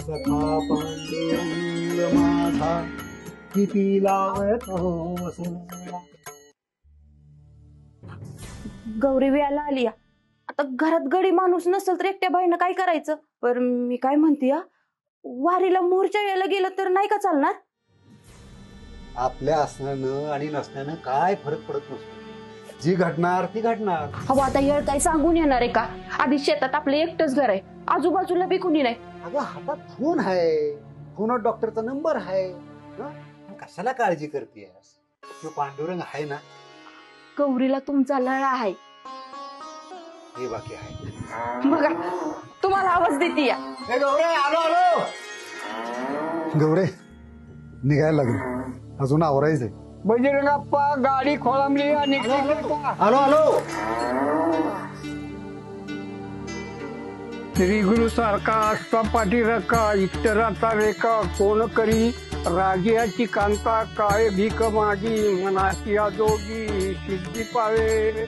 सखा पांडुरंग माझा किती लावतो वसुंधरा. गौरी व्याला आली आता घरात गडी माणूस नसेल तर एकट्या बाईनं काय करायचं. पर मी काय म्हणते वारीला मोरच्या वेळेला गेलं तर नाही का चालणार. आपल्या असण्यानं आणि नसण्यानं काय फरक पडत नसतो. जी घडणार ती घडणार. अहो आता येळ काय सांगून येणार आहे का. आधी शेतात आपलं एकटंच घर आहे, आजूबाजूला बी कुणी नाही. अगं हातात फोन आहे, फोनात डॉक्टरचा नंबर आहे. कशाला काळजी करतेस. तो पांडुरंग आहे ना. गौरीला तुमचा लळा आहे हे बाकी आहे बघा. तुम्हाला आवाज देते या. गौरे आलो आलो. गौरे निघायला लागलो, अजून आवरायचंय. बजरंगप्पा गाडी खोळंबली आणि आलो आलो. श्री गुरु सारखा असता पाठीराखा इतराचा रेखा कोण करी रागियाची कांता काय भीक मागी मनाची आजोगी सिद्धी पावे.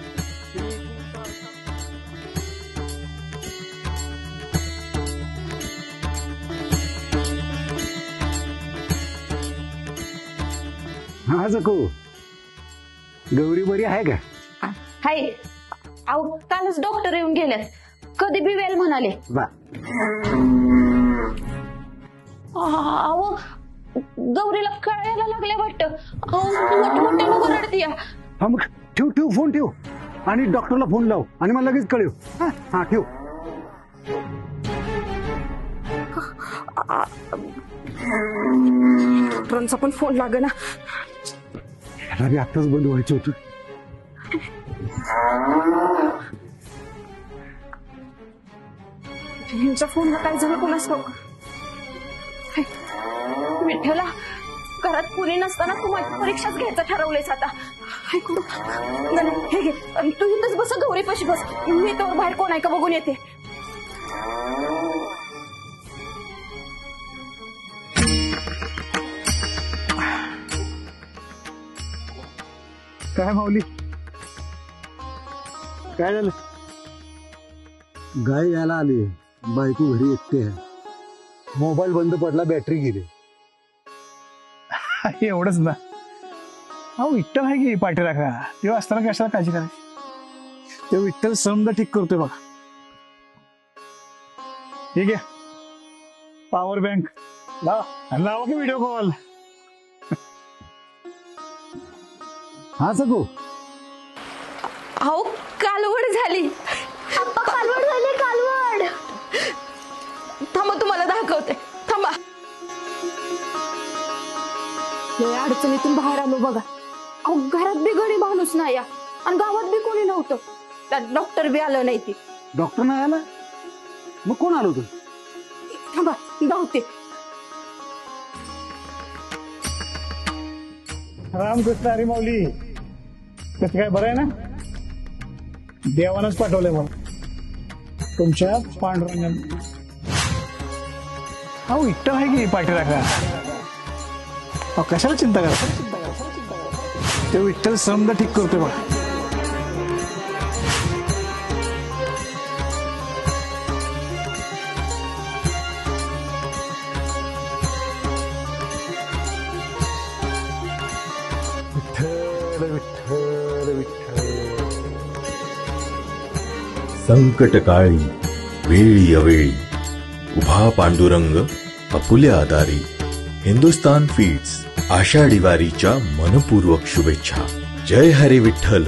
हा जको, गौरी बरी आहे का. हाय. अहो कालच डॉक्टर येऊन गेल्यात, कधी बी वेल म्हणाले. अहो गौरीला कळायला लागल्या वाटतं. मोठमोठ्यानं ओरडतीया. हा मग ठेव ठेव फोन ठेव आणि डॉक्टरला फोन लाव आणि मला लगेच कळव. हा ठेव. डॉक्टरांचा पण फोन लागेना. अरे आताच बंद व्हायचं होतं. यांच्या फोनला काय झालं कोणास ठाऊक. विठ्ठला घरात कुणी नसताना तू माझी परीक्षाच घ्यायचं ठरवलंयस आता. ऐकू हे घे, तू इथंच बस, गौरीपाशी बस. मी तर बाहेर कोण आहे का बघून येते. काय माऊली, काय झालं. गाय यायला आली, बायको घरी एकटे आहे. मोबाईल बंद पडला, बॅटरी गेली. एवढंच ना. अहो विठ्ठल आहे की पाठीराखा, तेव्हा असताना कशाला काळजी करायची. ते विठ्ठल समजा ठीक करतोय बघा. ठीक आहे, पॉवर बँक लावा की व्हिडिओ कॉल. हा सगो. अहो कालवड झाली. कालवड झाली, कालवड. थांबा तुम्हाला दाखवते, थांबा. लय अडचणीतून बाहेर आलो बघा. अहो घरात बी गडी माणूस नाही आणि गावात बी कोणी नव्हतं. त्यात डॉक्टर बी आलं नाही. ती डॉक्टर नाही आला, मग कोण आलो होतं. थांबा धावते. रामकृष्ण हरी माऊली, कसं काय बरं आहे ना. देवानच पाठवलंय मला तुमच्या पांडुरंगाने. अहो विठ्ठल आहे की पाठीराखा, कशाला चिंता करा. ते विठ्ठल समजा ठीक करतोय बघा. विठ्ठल विठ्ठल विठ्ठल. संकटकाळी वेळी अवेळी उभा पांडुरंग आपुल्या आधारी. हिंदुस्तान फीड्स आषाढी वारीच्या मनपूर्वक शुभेच्छा. जय हरी विठ्ठल.